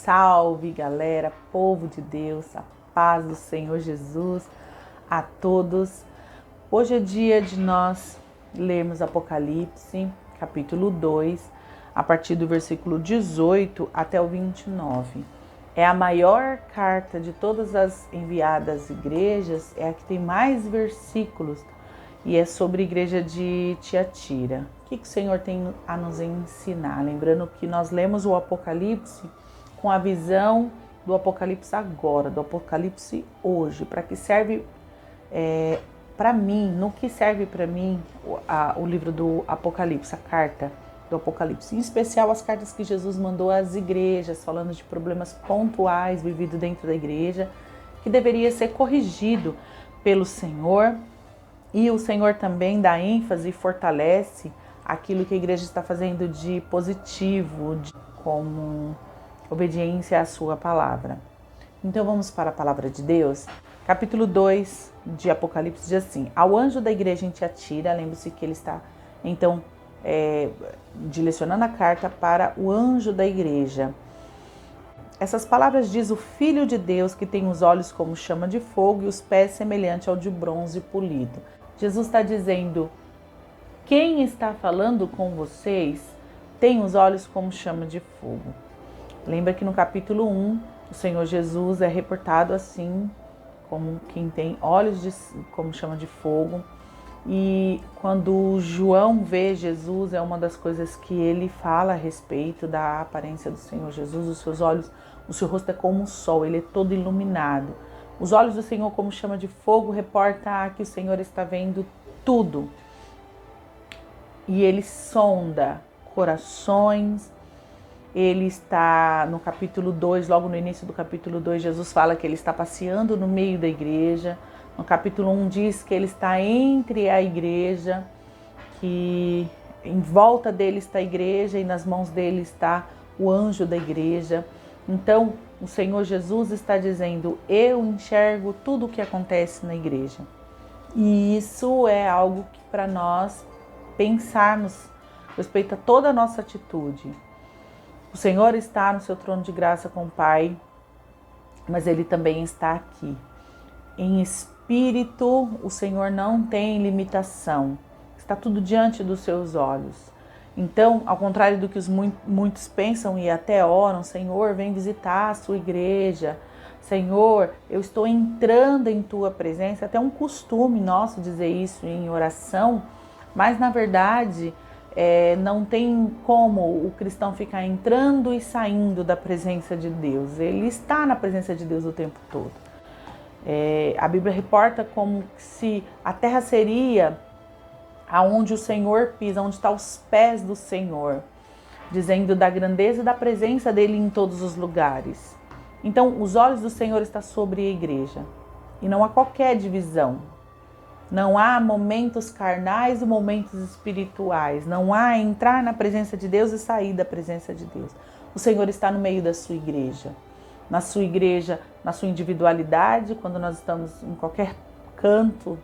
Salve, galera, povo de Deus, a paz do Senhor Jesus a todos. Hoje é dia de nós lermos Apocalipse, capítulo 2, a partir do versículo 18 até o 29. É a maior carta de todas as enviadas às igrejas, é a que tem mais versículos e é sobre a igreja de Tiatira. O que o Senhor tem a nos ensinar? Lembrando que nós lemos o Apocalipse com a visão do Apocalipse agora, do Apocalipse hoje. Para que serve para mim, no que serve para mim o livro do Apocalipse, a carta do Apocalipse, em especial as cartas que Jesus mandou às igrejas, falando de problemas pontuais vividos dentro da igreja, que deveria ser corrigido pelo Senhor. E o Senhor também dá ênfase e fortalece aquilo que a igreja está fazendo de positivo, como obediência à sua palavra. Então vamos para a palavra de Deus. Capítulo 2 de Apocalipse diz assim: ao anjo da igreja em Tiatira, lembre-se que ele está então direcionando a carta para o anjo da igreja. Essas palavras diz o Filho de Deus, que tem os olhos como chama de fogo e os pés semelhante ao de bronze polido. Jesus está dizendo: quem está falando com vocês tem os olhos como chama de fogo. Lembra que no capítulo 1, o Senhor Jesus é reportado assim, como quem tem olhos como chama de fogo. E quando João vê Jesus, é uma das coisas que ele fala a respeito da aparência do Senhor Jesus. Os seus olhos, o seu rosto é como o sol, ele é todo iluminado. Os olhos do Senhor como chama de fogo reporta que o Senhor está vendo tudo. E ele sonda corações. Ele está no capítulo 2, logo no início do capítulo 2, Jesus fala que ele está passeando no meio da igreja. No capítulo 1 diz que ele está entre a igreja, que em volta dele está a igreja e nas mãos dele está o anjo da igreja. Então, o Senhor Jesus está dizendo: eu enxergo tudo o que acontece na igreja. E isso é algo que para nós pensarmos respeito a toda a nossa atitude. O Senhor está no seu trono de graça com o Pai, mas Ele também está aqui. Em espírito, o Senhor não tem limitação. Está tudo diante dos seus olhos. Então, ao contrário do que muitos pensam e até oram: Senhor, vem visitar a sua igreja. Senhor, eu estou entrando em tua presença. Até um costume nosso dizer isso em oração, mas na verdade não tem como o cristão ficar entrando e saindo da presença de Deus. Ele está na presença de Deus o tempo todo. A Bíblia reporta como se a terra seria aonde o Senhor pisa, onde estão os pés do Senhor, dizendo da grandeza e da presença dele em todos os lugares. Então, os olhos do Senhor estão sobre a igreja e não há qualquer divisão. Não há momentos carnais e momentos espirituais. Não há entrar na presença de Deus e sair da presença de Deus. O Senhor está no meio da sua igreja. Na sua igreja, na sua individualidade, quando nós estamos em qualquer canto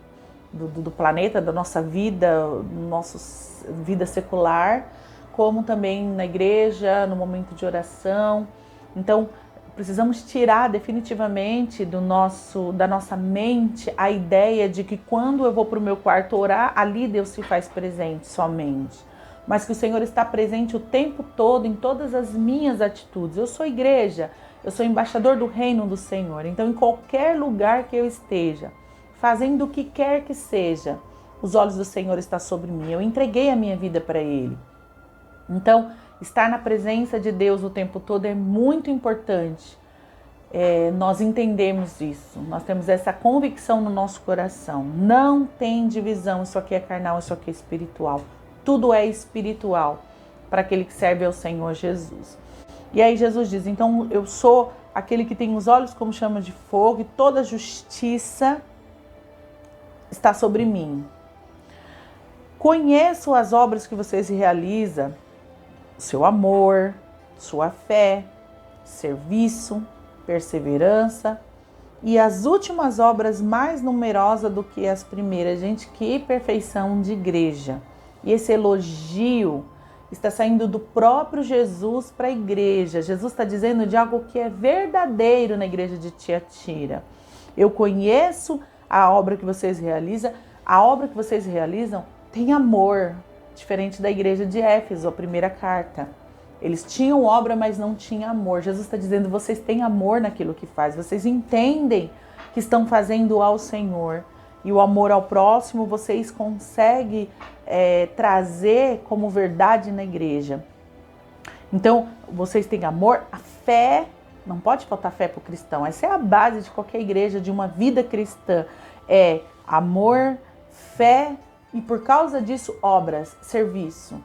do planeta, da nossa vida, nossa vida secular, como também na igreja, no momento de oração. Então, precisamos tirar definitivamente da nossa mente a ideia de que quando eu vou para o meu quarto orar, ali Deus se faz presente somente. Mas que o Senhor está presente o tempo todo em todas as minhas atitudes. Eu sou igreja, eu sou embaixador do reino do Senhor. Então, em qualquer lugar que eu esteja, fazendo o que quer que seja, os olhos do Senhor estão sobre mim. Eu entreguei a minha vida para Ele. Então, estar na presença de Deus o tempo todo é muito importante. Nós entendemos isso, nós temos essa convicção no nosso coração. Não tem divisão, isso aqui é carnal, isso aqui é espiritual. Tudo é espiritual para aquele que serve ao Senhor Jesus. E aí Jesus diz: então eu sou aquele que tem os olhos como chama de fogo e toda justiça está sobre mim. Conheço as obras que vocês realizam, seu amor, sua fé, serviço, perseverança e as últimas obras mais numerosas do que as primeiras. Gente, que perfeição de igreja! E esse elogio está saindo do próprio Jesus para a igreja. Jesus está dizendo de algo que é verdadeiro na igreja de Tiatira. Eu conheço a obra que vocês realizam. A obra que vocês realizam tem amor, diferente da igreja de Éfeso, a primeira carta. Eles tinham obra, mas não tinham amor. Jesus está dizendo, vocês têm amor naquilo que faz. Vocês entendem que estão fazendo ao Senhor. E o amor ao próximo vocês conseguem trazer como verdade na igreja. Então, vocês têm amor, a fé, não pode faltar fé para o cristão. Essa é a base de qualquer igreja, de uma vida cristã. É amor, fé e por causa disso, obras, serviço.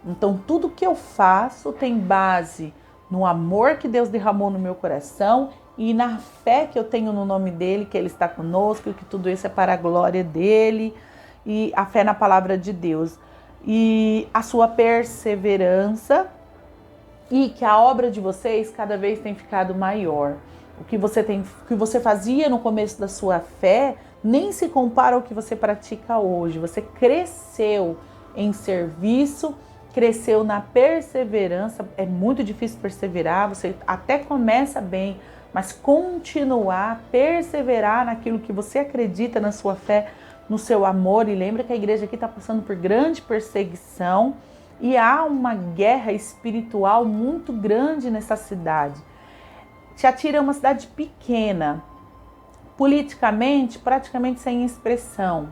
Então, tudo que eu faço tem base no amor que Deus derramou no meu coração e na fé que eu tenho no nome dele, que ele está conosco, que tudo isso é para a glória dele, e a fé na palavra de Deus. E a sua perseverança, e que a obra de vocês cada vez tem ficado maior. O que você fazia no começo da sua fé nem se compara ao que você pratica hoje. Você cresceu em serviço, cresceu na perseverança. É muito difícil perseverar, você até começa bem, mas continuar, perseverar naquilo que você acredita, na sua fé, no seu amor. E lembra que a igreja aqui está passando por grande perseguição e há uma guerra espiritual muito grande nessa cidade. Tiatira é uma cidade pequena, politicamente praticamente sem expressão.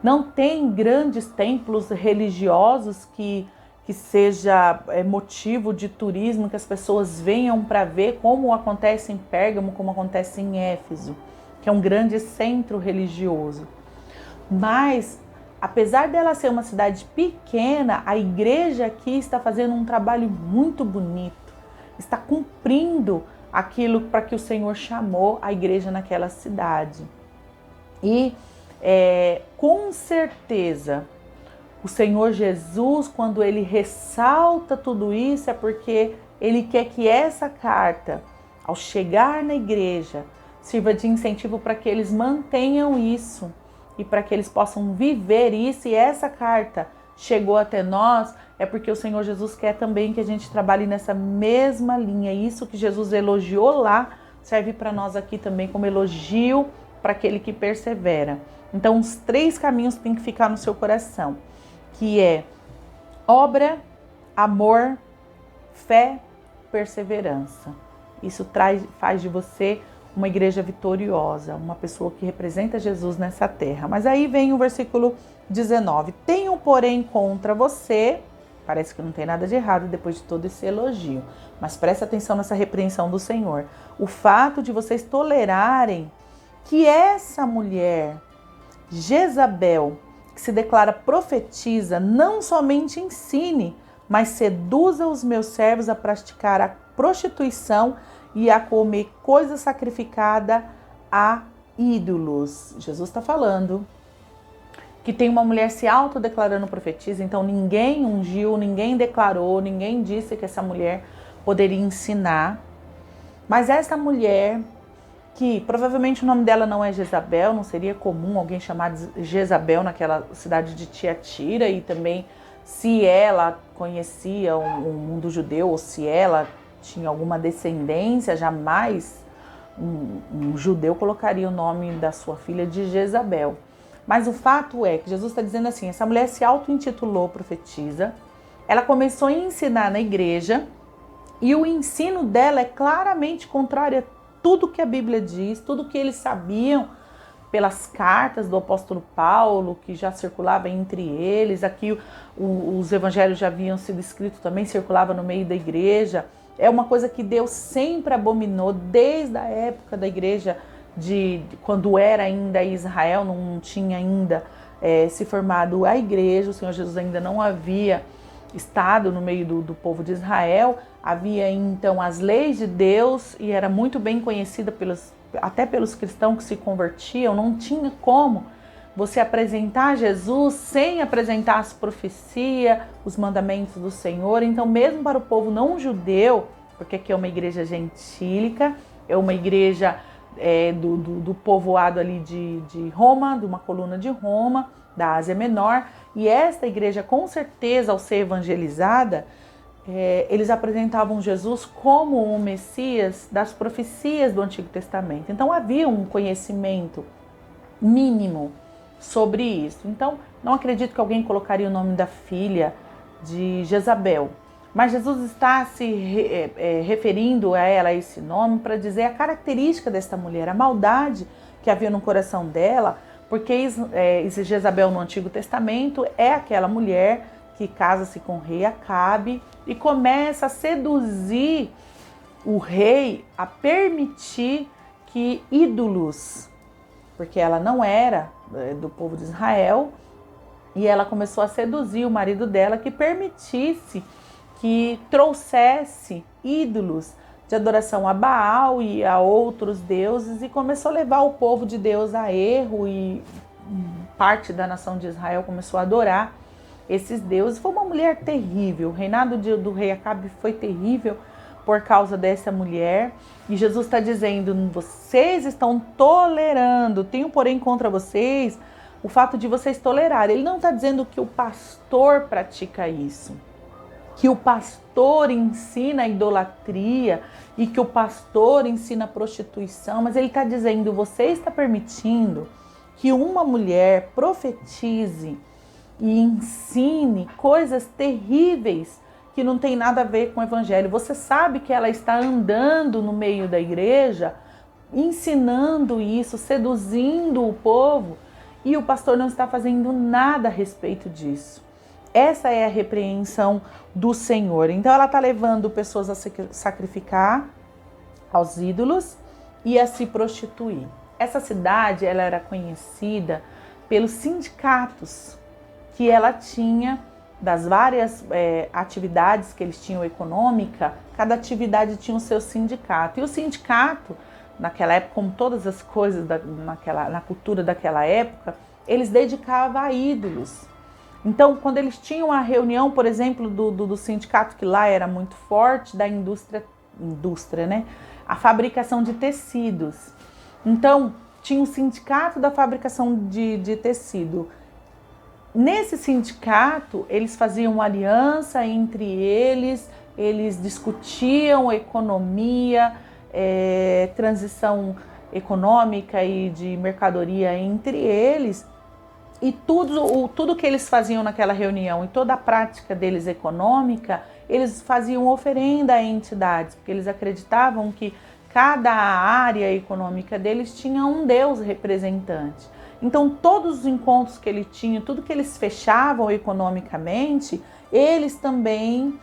Não tem grandes templos religiosos que seja motivo de turismo, que as pessoas venham para ver, como acontece em Pérgamo, como acontece em Éfeso, que é um grande centro religioso. Mas, apesar dela ser uma cidade pequena, a igreja aqui está fazendo um trabalho muito bonito, está cumprindo aquilo para que o Senhor chamou a igreja naquela cidade. E com certeza, o Senhor Jesus, quando ele ressalta tudo isso, é porque ele quer que essa carta, ao chegar na igreja, sirva de incentivo para que eles mantenham isso e para que eles possam viver isso. E essa carta chegou até nós, é porque o Senhor Jesus quer também que a gente trabalhe nessa mesma linha. Isso que Jesus elogiou lá serve para nós aqui também como elogio para aquele que persevera. Então, os 3 caminhos têm que ficar no seu coração, que é obra, amor, fé, perseverança. Isso faz de você uma igreja vitoriosa, uma pessoa que representa Jesus nessa terra. Mas aí vem o versículo 19. Tenho, porém, contra você, parece que não tem nada de errado depois de todo esse elogio, mas presta atenção nessa repreensão do Senhor. O fato de vocês tolerarem que essa mulher, Jezabel, que se declara profetisa, não somente ensine, mas seduza os meus servos a praticar a prostituição e a comer coisa sacrificada a ídolos. Jesus está falando que tem uma mulher se autodeclarando profetisa, então ninguém ungiu, ninguém declarou, ninguém disse que essa mulher poderia ensinar. Mas essa mulher, que provavelmente o nome dela não é Jezabel, não seria comum alguém chamar de Jezabel naquela cidade de Tiatira, e também se ela conhecia o mundo judeu, ou se ela tinha alguma descendência, jamais um judeu colocaria o nome da sua filha de Jezabel. Mas o fato é que Jesus está dizendo assim, essa mulher se auto-intitulou profetisa, ela começou a ensinar na igreja, e o ensino dela é claramente contrário a tudo que a Bíblia diz, tudo que eles sabiam pelas cartas do apóstolo Paulo, que já circulava entre eles. Aqui os evangelhos já haviam sido escritos também, circulava no meio da igreja. É uma coisa que Deus sempre abominou desde a época da igreja, quando era ainda Israel, não tinha ainda se formado a igreja, o Senhor Jesus ainda não havia estado no meio do povo de Israel. Havia então as leis de Deus e era muito bem conhecida até pelos cristãos que se convertiam. Não tinha como você apresentar Jesus sem apresentar as profecias, os mandamentos do Senhor. Então, mesmo para o povo não judeu, porque aqui é uma igreja gentílica, é uma igreja do povoado ali de Roma, de uma coluna de Roma, da Ásia Menor, e esta igreja, com certeza, ao ser evangelizada, eles apresentavam Jesus como o Messias das profecias do Antigo Testamento. Então havia um conhecimento mínimo sobre isso. Então não acredito que alguém colocaria o nome da filha de Jezabel, mas Jesus está se referindo a ela esse nome para dizer a característica desta mulher, a maldade que havia no coração dela, porque Jezabel no Antigo Testamento é aquela mulher que casa-se com o rei Acabe e começa a seduzir o rei a permitir que ídolos, porque ela não era do povo de Israel, e ela começou a seduzir o marido dela que permitisse que trouxesse ídolos de adoração a Baal e a outros deuses, e começou a levar o povo de Deus a erro, e parte da nação de Israel começou a adorar esses deuses. Foi uma mulher terrível. O reinado do rei Acabe foi terrível por causa dessa mulher. E Jesus está dizendo, vocês estão tolerando, tenho porém contra vocês o fato de vocês tolerarem. Ele não está dizendo que o pastor pratica isso, que o pastor ensina a idolatria e que o pastor ensina a prostituição, mas ele está dizendo, você está permitindo que uma mulher profetize e ensine coisas terríveis que não tem nada a ver com o evangelho. Você sabe que ela está andando no meio da igreja, ensinando isso, seduzindo o povo, e o pastor não está fazendo nada a respeito disso. Essa é a repreensão do Senhor. Então ela está levando pessoas a se sacrificar aos ídolos e a se prostituir. Essa cidade, ela era conhecida pelos sindicatos que ela tinha, das várias atividades que eles tinham econômica. Cada atividade tinha o seu sindicato. E o sindicato, naquela época, como todas as coisas na cultura daquela época, eles dedicavam a ídolos. Então, quando eles tinham a reunião, por exemplo, do sindicato, que lá era muito forte, da indústria, né? A fabricação de tecidos. Então, tinha o sindicato da fabricação de tecido. Nesse sindicato, eles faziam uma aliança entre eles discutiam economia, transição econômica e de mercadoria entre eles, e tudo que eles faziam naquela reunião e toda a prática deles econômica, eles faziam oferenda a entidades, porque eles acreditavam que cada área econômica deles tinha um deus representante. Então, todos os encontros que ele tinha, tudo que eles fechavam economicamente, eles também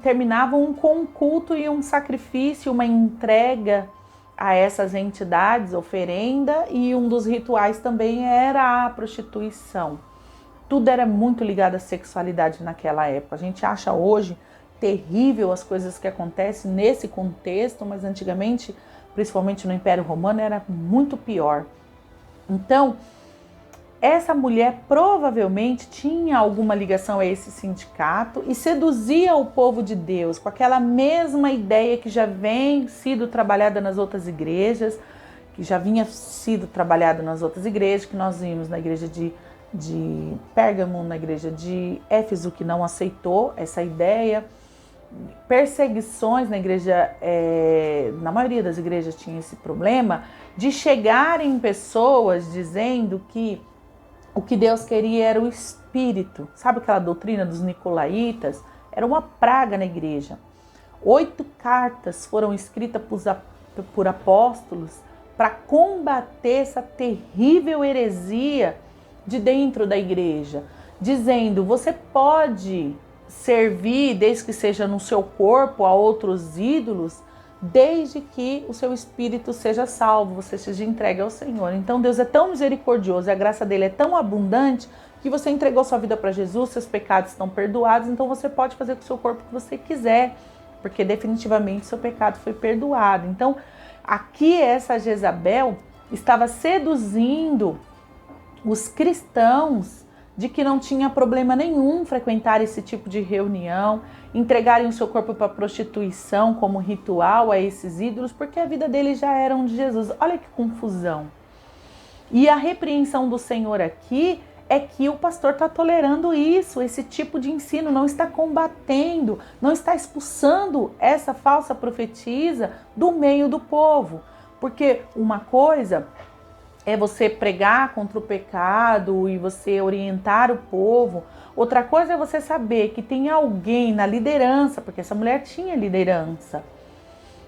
terminavam com um culto e um sacrifício, uma entrega a essas entidades, oferenda, e um dos rituais também era a prostituição. Tudo era muito ligado à sexualidade naquela época. A gente acha hoje terrível as coisas que acontecem nesse contexto, mas antigamente, principalmente no Império Romano, era muito pior. Então, essa mulher provavelmente tinha alguma ligação a esse sindicato e seduzia o povo de Deus com aquela mesma ideia que já vem sido trabalhada nas outras igrejas, que já vinha sido trabalhada nas outras igrejas, que nós vimos na igreja de Pérgamo, na igreja de Éfeso, que não aceitou essa ideia. Perseguições na igreja, na maioria das igrejas tinha esse problema de chegarem pessoas dizendo que o que Deus queria era o Espírito. Sabe aquela doutrina dos nicolaítas? Era uma praga na igreja. 8 cartas foram escritas por apóstolos para combater essa terrível heresia de dentro da igreja, dizendo, você pode servir, desde que seja no seu corpo, a outros ídolos, desde que o seu espírito seja salvo, você seja entregue ao Senhor. Então Deus é tão misericordioso e a graça dele é tão abundante que você entregou sua vida para Jesus, seus pecados estão perdoados, então você pode fazer com o seu corpo o que você quiser, porque definitivamente seu pecado foi perdoado. Então aqui essa Jezabel estava seduzindo os cristãos de que não tinha problema nenhum frequentar esse tipo de reunião, entregarem o seu corpo para prostituição como ritual a esses ídolos, porque a vida deles já era de Jesus. Olha que confusão. E a repreensão do Senhor aqui é que o pastor está tolerando isso, esse tipo de ensino, não está combatendo, não está expulsando essa falsa profetisa do meio do povo. Porque uma coisa é você pregar contra o pecado e você orientar o povo. Outra coisa é você saber que tem alguém na liderança, porque essa mulher tinha liderança.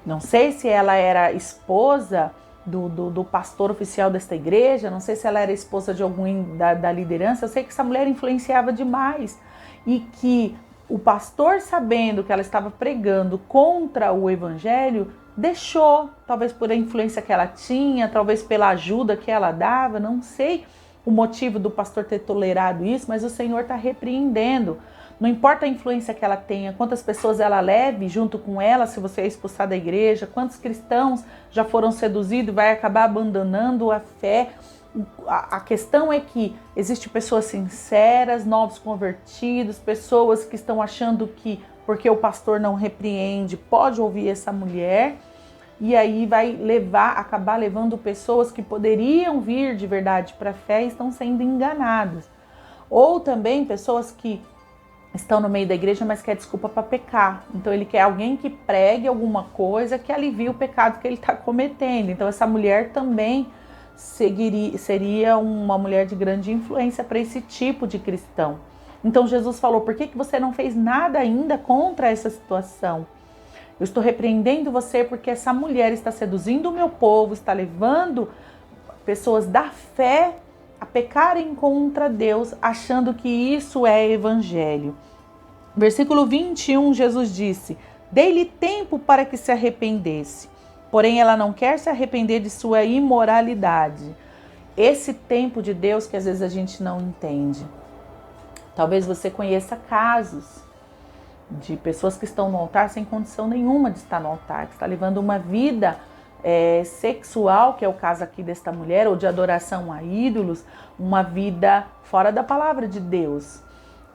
Não sei se ela era esposa do pastor oficial desta igreja, não sei se ela era esposa de alguém da liderança, eu sei que essa mulher influenciava demais. E que o pastor, sabendo que ela estava pregando contra o evangelho, deixou, talvez por a influência que ela tinha, talvez pela ajuda que ela dava, não sei o motivo do pastor ter tolerado isso, mas o Senhor está repreendendo. Não importa a influência que ela tenha, quantas pessoas ela leve junto com ela, se você é expulsar da igreja, quantos cristãos já foram seduzidos e vai acabar abandonando a fé. A questão é que existem pessoas sinceras, novos convertidos, pessoas que estão achando que porque o pastor não repreende, pode ouvir essa mulher, e aí vai acabar levando pessoas que poderiam vir de verdade para a fé e estão sendo enganadas. Ou também pessoas que estão no meio da igreja, mas quer desculpa para pecar. Então ele quer alguém que pregue alguma coisa que alivie o pecado que ele está cometendo. Então essa mulher também seria uma mulher de grande influência para esse tipo de cristão. Então Jesus falou, por que você não fez nada ainda contra essa situação? Eu estou repreendendo você porque essa mulher está seduzindo o meu povo, está levando pessoas da fé a pecarem contra Deus, achando que isso é evangelho. Versículo 21, Jesus disse, dei-lhe tempo para que se arrependesse, porém ela não quer se arrepender de sua imoralidade. Esse tempo de Deus que às vezes a gente não entende. Talvez você conheça casos de pessoas que estão no altar sem condição nenhuma de estar no altar, que está levando uma vida sexual, que é o caso aqui desta mulher, ou de adoração a ídolos, uma vida fora da palavra de Deus,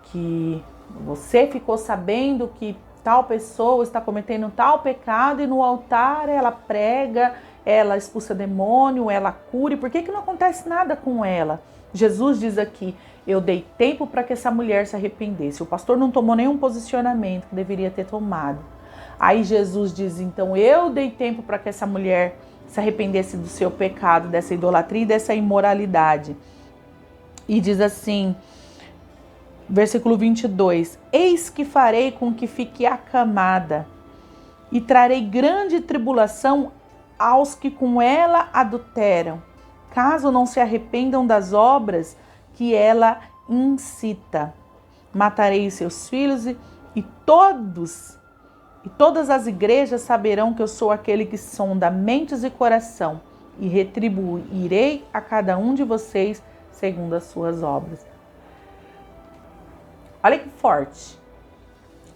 que você ficou sabendo que tal pessoa está cometendo tal pecado e no altar ela prega, ela expulsa demônio, ela cura, e por que não acontece nada com ela? Jesus diz aqui, eu dei tempo para que essa mulher se arrependesse. O pastor não tomou nenhum posicionamento que deveria ter tomado. Aí Jesus diz, então eu dei tempo para que essa mulher se arrependesse do seu pecado, dessa idolatria e dessa imoralidade. E diz assim, versículo 22, eis que farei com que fique acamada e trarei grande tribulação aos que com ela adulteram, caso não se arrependam das obras que ela incita. Matarei os seus filhos e todas as igrejas saberão que eu sou aquele que sonda mentes e coração e retribuirei a cada um de vocês segundo as suas obras. Olha que forte.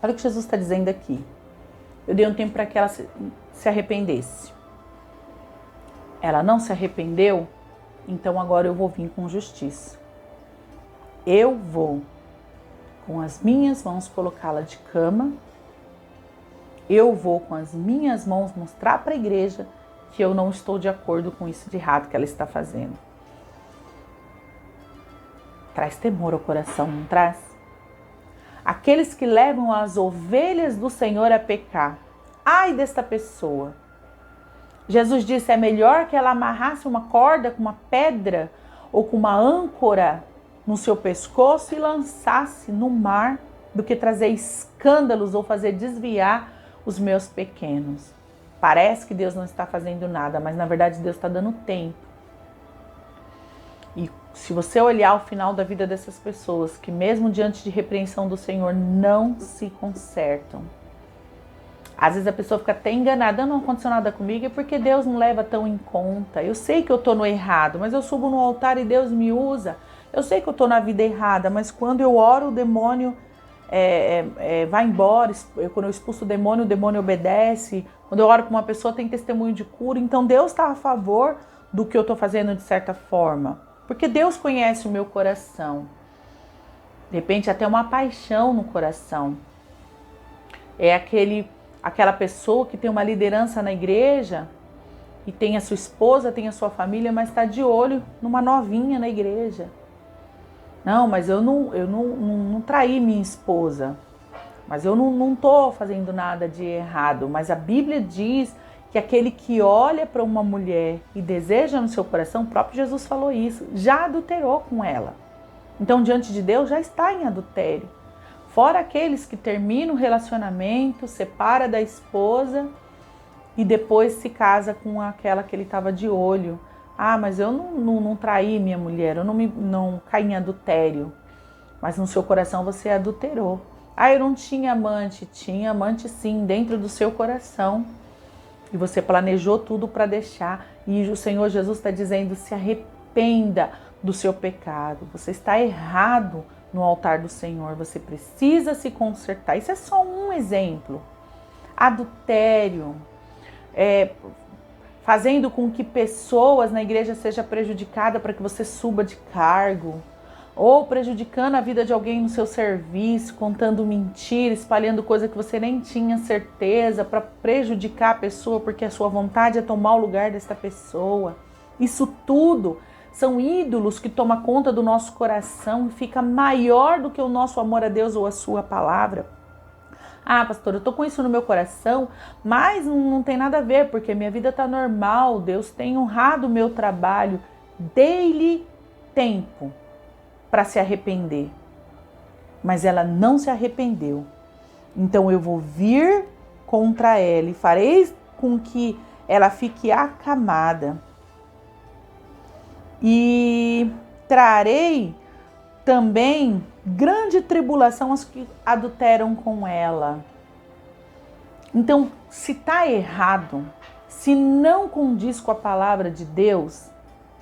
Olha o que Jesus está dizendo aqui. Eu dei um tempo para que ela se arrependesse. Ela não se arrependeu, então agora eu vou vir com justiça. Eu vou, com as minhas mãos, colocá-la de cama. Eu vou, com as minhas mãos, mostrar para a igreja que eu não estou de acordo com isso de errado que ela está fazendo. Traz temor ao coração, não traz? Aqueles que levam as ovelhas do Senhor a pecar. Ai desta pessoa. Jesus disse, é melhor que ela amarrasse uma corda com uma pedra ou com uma âncora no seu pescoço e lançasse no mar do que trazer escândalos ou fazer desviar os meus pequenos. Parece que Deus não está fazendo nada, mas na verdade Deus está dando tempo. E se você olhar o final da vida dessas pessoas, que mesmo diante de repreensão do Senhor não se consertam. Às vezes a pessoa fica até enganada, não aconteceu nada comigo, é porque Deus não leva tão em conta. Eu sei que eu estou no errado, mas eu subo no altar e Deus me usa. Eu sei que eu estou na vida errada, mas quando eu oro, o demônio vai embora. Quando eu expulso o demônio obedece. Quando eu oro para uma pessoa, tem testemunho de cura. Então Deus está a favor do que eu estou fazendo de certa forma. Porque Deus conhece o meu coração. De repente até uma paixão no coração. É aquela pessoa que tem uma liderança na igreja e tem a sua esposa, tem a sua família, mas está de olho numa novinha na igreja. Não, mas eu não traí minha esposa. Mas eu não estou fazendo nada de errado. Mas a Bíblia diz que aquele que olha para uma mulher e deseja no seu coração, o próprio Jesus falou isso, já adulterou com ela. Então, diante de Deus, já está em adultério. Fora aqueles que terminam o relacionamento, separa da esposa e depois se casa com aquela que ele estava de olho. Ah, mas eu não traí minha mulher, eu não caí em adultério. Mas no seu coração você adulterou. Ah, eu não tinha amante sim, dentro do seu coração. E você planejou tudo para deixar. E o Senhor Jesus está dizendo, se arrependa do seu pecado. Você está errado no altar do Senhor. Você precisa se consertar. Isso é só um exemplo. Adultério. Fazendo com que pessoas na igreja sejam prejudicadas para que você suba de cargo. Ou prejudicando a vida de alguém no seu serviço, contando mentira, espalhando coisa que você nem tinha certeza para prejudicar a pessoa, porque a sua vontade é tomar o lugar desta pessoa. Isso tudo são ídolos que tomam conta do nosso coração e fica maior do que o nosso amor a Deus ou a sua palavra. Ah, pastor, eu tô com isso no meu coração, mas não tem nada a ver, porque minha vida tá normal, Deus tem honrado o meu trabalho. Dei-lhe tempo para se arrepender, mas ela não se arrependeu. Então eu vou vir contra ela e farei com que ela fique acamada e trarei também grande tribulação aos que adulteram com ela. Então, se está errado, se não condiz com a palavra de Deus,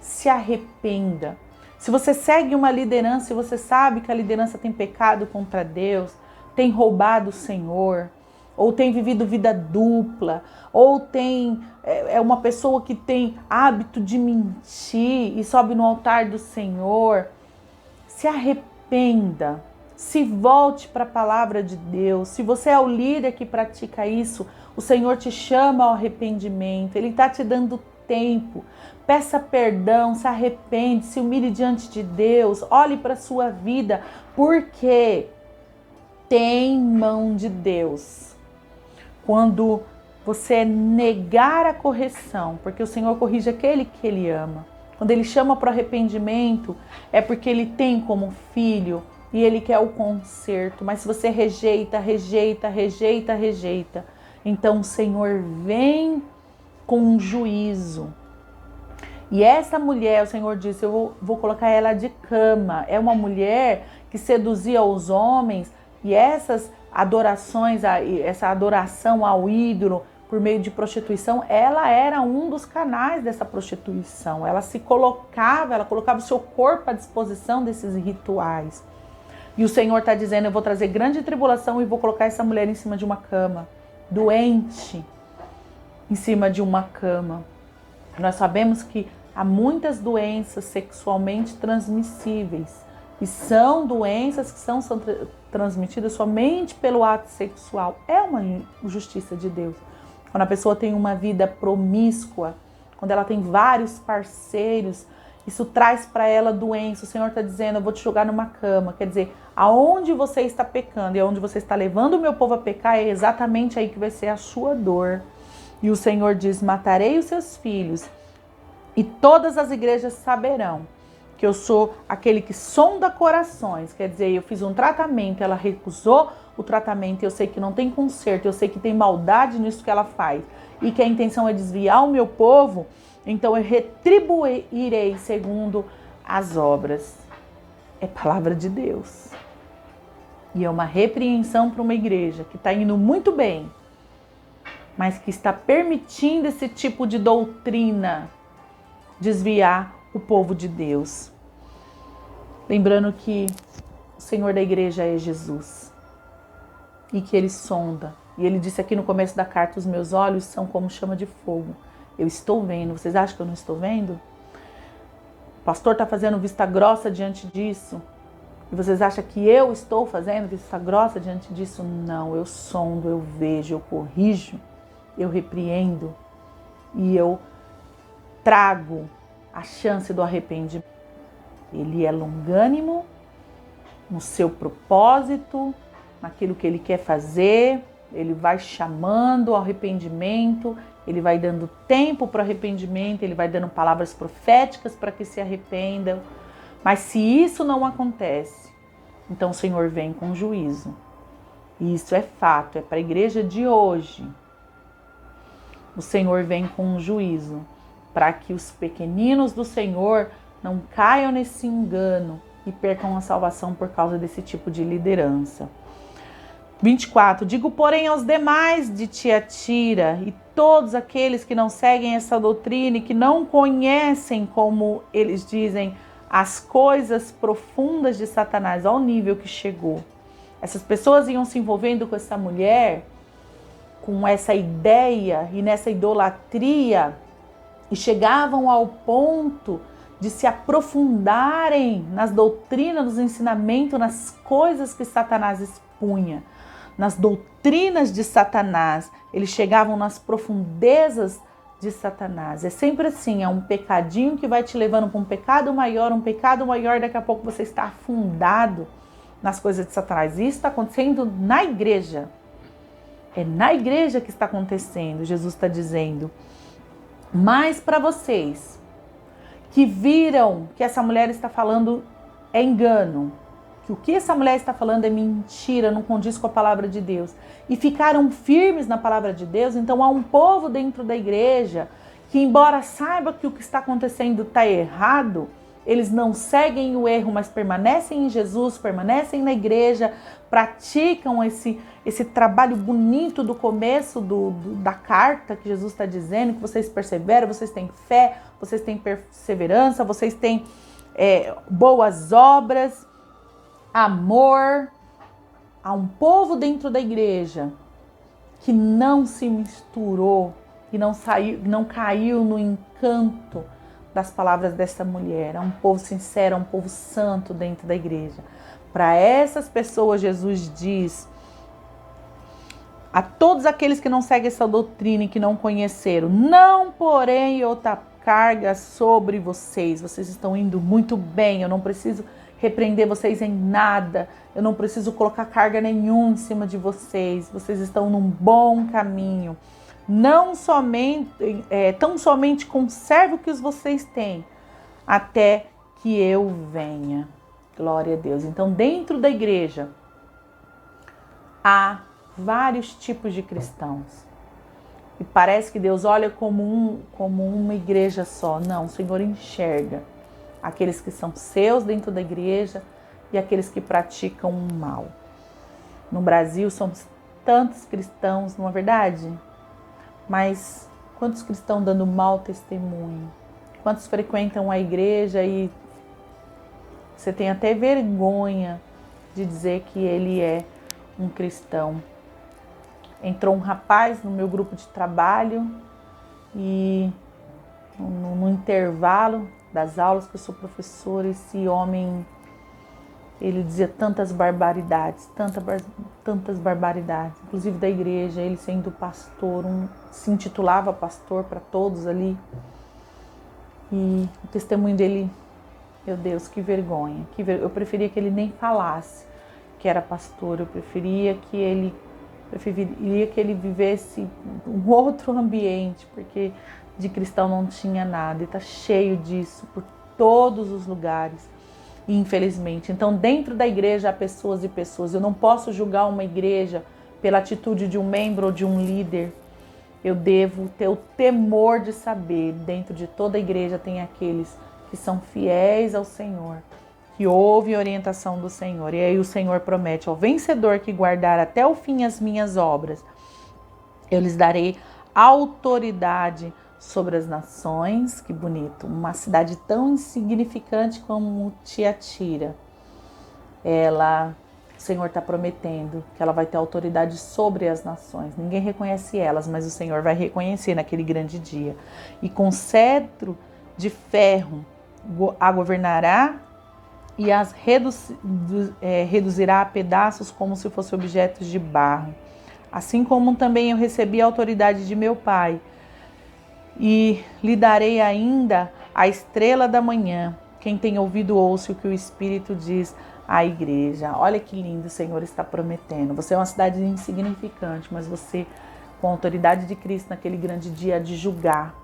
se arrependa. Se você segue uma liderança e você sabe que a liderança tem pecado contra Deus, tem roubado o Senhor, ou tem vivido vida dupla, ou é uma pessoa que tem hábito de mentir e sobe no altar do Senhor, se arrependa, se volte para a palavra de Deus. Se você é o líder que pratica isso, o Senhor te chama ao arrependimento, Ele está te dando tempo. Peça perdão, se arrepende, se humilhe diante de Deus, olhe para a sua vida, porque tem mão de Deus. Quando você negar a correção, porque o Senhor corrige aquele que Ele ama. Quando Ele chama para o arrependimento, é porque Ele tem como filho e Ele quer o conserto. Mas se você rejeita, então o Senhor vem com juízo. E essa mulher, o Senhor disse, eu vou colocar ela de cama. É uma mulher que seduzia os homens e essas adorações, essa adoração ao ídolo por meio de prostituição, ela era um dos canais dessa prostituição. Ela colocava o seu corpo à disposição desses rituais. E o Senhor está dizendo, eu vou trazer grande tribulação e vou colocar essa mulher em cima de uma cama, doente, em cima de uma cama. Nós sabemos que há muitas doenças sexualmente transmissíveis e são doenças que são transmitidas somente pelo ato sexual. É uma injustiça de Deus. Quando a pessoa tem uma vida promíscua, quando ela tem vários parceiros, isso traz para ela doença. O Senhor está dizendo, eu vou te jogar numa cama. Quer dizer, aonde você está pecando e aonde você está levando o meu povo a pecar, é exatamente aí que vai ser a sua dor. E o Senhor diz, matarei os seus filhos e todas as igrejas saberão que eu sou aquele que sonda corações. Quer dizer, eu fiz um tratamento, ela recusou o tratamento, eu sei que não tem conserto, eu sei que tem maldade nisso que ela faz e que a intenção é desviar o meu povo, então eu retribuirei segundo as obras. É palavra de Deus. E é uma repreensão para uma igreja que está indo muito bem, mas que está permitindo esse tipo de doutrina desviar o povo de Deus. Lembrando que o Senhor da igreja é Jesus e que Ele sonda. E Ele disse aqui no começo da carta, os meus olhos são como chama de fogo. Eu estou vendo. Vocês acham que eu não estou vendo? O pastor está fazendo vista grossa diante disso. E vocês acham que eu estou fazendo vista grossa diante disso? Não, eu sondo, eu vejo, eu corrijo, eu repreendo e eu trago a chance do arrependimento. Ele é longânimo no seu propósito, naquilo que ele quer fazer. Ele vai chamando ao arrependimento, ele vai dando tempo para o arrependimento, ele vai dando palavras proféticas para que se arrependam. Mas se isso não acontece, então o Senhor vem com juízo. E isso é fato, é para a igreja de hoje. O Senhor vem com um juízo para que os pequeninos do Senhor não caiam nesse engano e percam a salvação por causa desse tipo de liderança. 24. Digo, porém, aos demais de Tiatira e todos aqueles que não seguem essa doutrina e que não conhecem, como eles dizem, as coisas profundas de Satanás, ao nível que chegou. Essas pessoas iam se envolvendo com essa mulher, com essa ideia e nessa idolatria, e chegavam ao ponto de se aprofundarem nas doutrinas, nos ensinamentos, nas coisas que Satanás expunha, nas doutrinas de Satanás. Eles chegavam nas profundezas de Satanás. É sempre assim, é um pecadinho que vai te levando para um pecado maior, daqui a pouco você está afundado nas coisas de Satanás. Isso está acontecendo na igreja. É na igreja que está acontecendo. Jesus está dizendo. Mas para vocês que viram que essa mulher está falando é engano, que o que essa mulher está falando é mentira, não condiz com a palavra de Deus, e ficaram firmes na palavra de Deus, então há um povo dentro da igreja que, embora saiba que o que está acontecendo está errado, eles não seguem o erro, mas permanecem em Jesus, permanecem na igreja, praticam esse trabalho bonito do começo da carta que Jesus está dizendo, que vocês perseveram, vocês têm fé, vocês têm perseverança, vocês têm boas obras, amor. Há um povo dentro da igreja que não se misturou e não caiu no encanto das palavras dessa mulher. É um povo sincero, é um povo santo dentro da igreja. Para essas pessoas, Jesus diz: a todos aqueles que não seguem essa doutrina e que não conheceram, não porém outra carga sobre vocês. Vocês estão indo muito bem, eu não preciso repreender vocês em nada, eu não preciso colocar carga nenhuma em cima de vocês. Vocês estão num bom caminho. Não somente, tão somente conserve o que vocês têm, até que eu venha. Glória a Deus. Então, dentro da igreja, há vários tipos de cristãos. E parece que Deus olha como uma igreja só. Não, o Senhor enxerga aqueles que são seus dentro da igreja e aqueles que praticam o mal. No Brasil, somos tantos cristãos, não é verdade? Mas quantos cristãos dando mau testemunho? Quantos frequentam a igreja e você tem até vergonha de dizer que ele é um cristão? Entrou um rapaz no meu grupo de trabalho e no intervalo das aulas, que eu sou professora, esse homem, ele dizia tantas barbaridades, tantas barbaridades, inclusive da igreja, ele sendo pastor, se intitulava pastor para todos ali, e o testemunho dele, meu Deus, que vergonha, eu preferia que ele nem falasse que era pastor, eu preferia que ele vivesse um outro ambiente, porque de cristão não tinha nada, e está cheio disso por todos os lugares, infelizmente. Então, dentro da igreja há pessoas e pessoas. Eu não posso julgar uma igreja pela atitude de um membro ou de um líder. Eu devo ter o temor de saber, dentro de toda a igreja tem aqueles que são fiéis ao Senhor, que ouvem a orientação do Senhor. E aí o Senhor promete: ao vencedor que guardar até o fim as minhas obras, eu lhes darei autoridade sobre as nações. Que bonito, uma cidade tão insignificante como Tiatira, o Senhor está prometendo que ela vai ter autoridade sobre as nações. Ninguém reconhece elas, mas o Senhor vai reconhecer naquele grande dia. E com cetro de ferro a governará e as reduzirá a pedaços como se fossem objetos de barro. Assim como também eu recebi a autoridade de meu Pai, e lhe darei ainda a estrela da manhã. Quem tem ouvido, ouça o que o Espírito diz à igreja. Olha que lindo o Senhor está prometendo. Você é uma cidade insignificante, mas você, com a autoridade de Cristo naquele grande dia, de julgar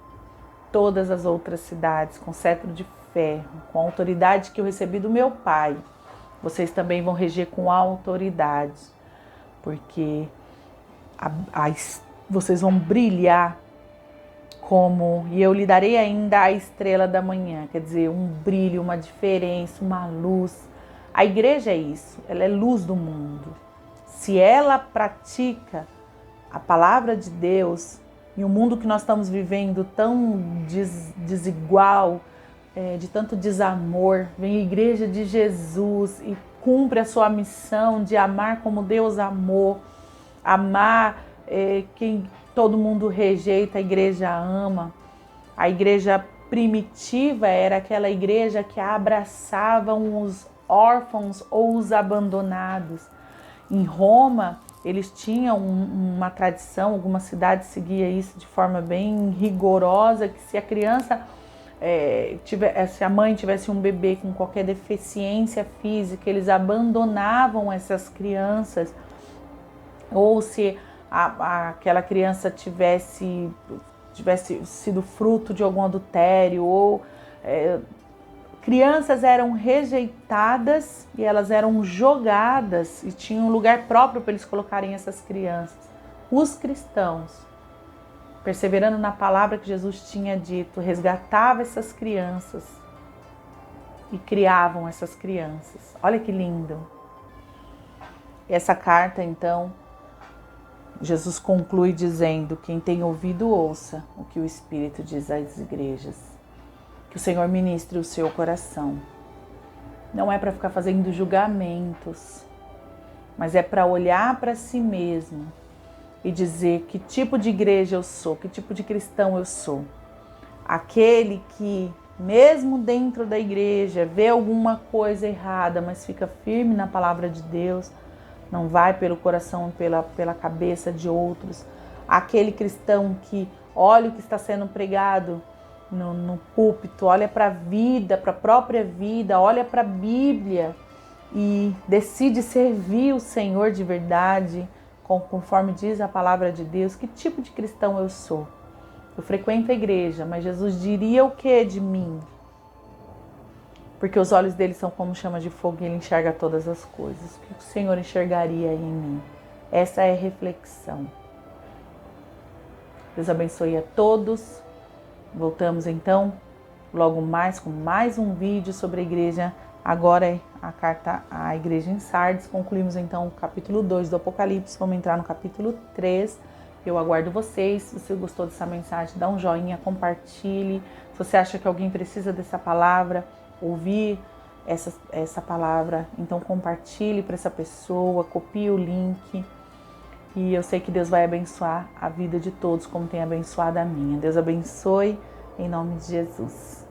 todas as outras cidades com cetro de ferro, com a autoridade que eu recebi do meu Pai, vocês também vão reger com autoridade, porque vocês vão brilhar e eu lhe darei ainda a estrela da manhã, quer dizer, um brilho, uma diferença, uma luz. A igreja é isso, ela é luz do mundo. Se ela pratica a palavra de Deus, e o mundo que nós estamos vivendo tão desigual, de tanto desamor, vem a igreja de Jesus e cumpre a sua missão de amar como Deus amou, amar quem todo mundo rejeita, a igreja ama. A igreja primitiva era aquela igreja que abraçava os órfãos ou os abandonados. Em Roma, eles tinham uma tradição, algumas cidades seguiam isso de forma bem rigorosa, que se a criança, se a mãe tivesse um bebê com qualquer deficiência física, eles abandonavam essas crianças, ou se aquela criança tivesse sido fruto de algum adultério, ou crianças eram rejeitadas e elas eram jogadas e tinham um lugar próprio para eles colocarem essas crianças. Os cristãos, perseverando na palavra que Jesus tinha dito, resgatavam essas crianças e criavam essas crianças. Olha que lindo! Essa carta, então, Jesus conclui dizendo: quem tem ouvido, ouça o que o Espírito diz às igrejas. Que o Senhor ministre o seu coração. Não é para ficar fazendo julgamentos, mas é para olhar para si mesmo e dizer que tipo de igreja eu sou, que tipo de cristão eu sou. Aquele que, mesmo dentro da igreja, vê alguma coisa errada, mas fica firme na palavra de Deus, não vai pelo coração, pela cabeça de outros. Aquele cristão que olha o que está sendo pregado no púlpito, olha para a vida, para a própria vida, olha para a Bíblia e decide servir o Senhor de verdade, conforme diz a palavra de Deus. Que tipo de cristão eu sou? Eu frequento a igreja, mas Jesus diria o que de mim? Porque os olhos dele são como chama de fogo e ele enxerga todas as coisas. O que o Senhor enxergaria em mim? Essa é a reflexão. Deus abençoe a todos. Voltamos então logo mais com mais um vídeo sobre a igreja. Agora é a carta à igreja em Sardes. Concluímos então o capítulo 2 do Apocalipse. Vamos entrar no capítulo 3. Eu aguardo vocês. Se você gostou dessa mensagem, dá um joinha, compartilhe. Se você acha que alguém precisa dessa palavra, ouvir essa palavra, então compartilhe para essa pessoa, copie o link. E eu sei que Deus vai abençoar a vida de todos, como tem abençoado a minha. Deus abençoe, em nome de Jesus.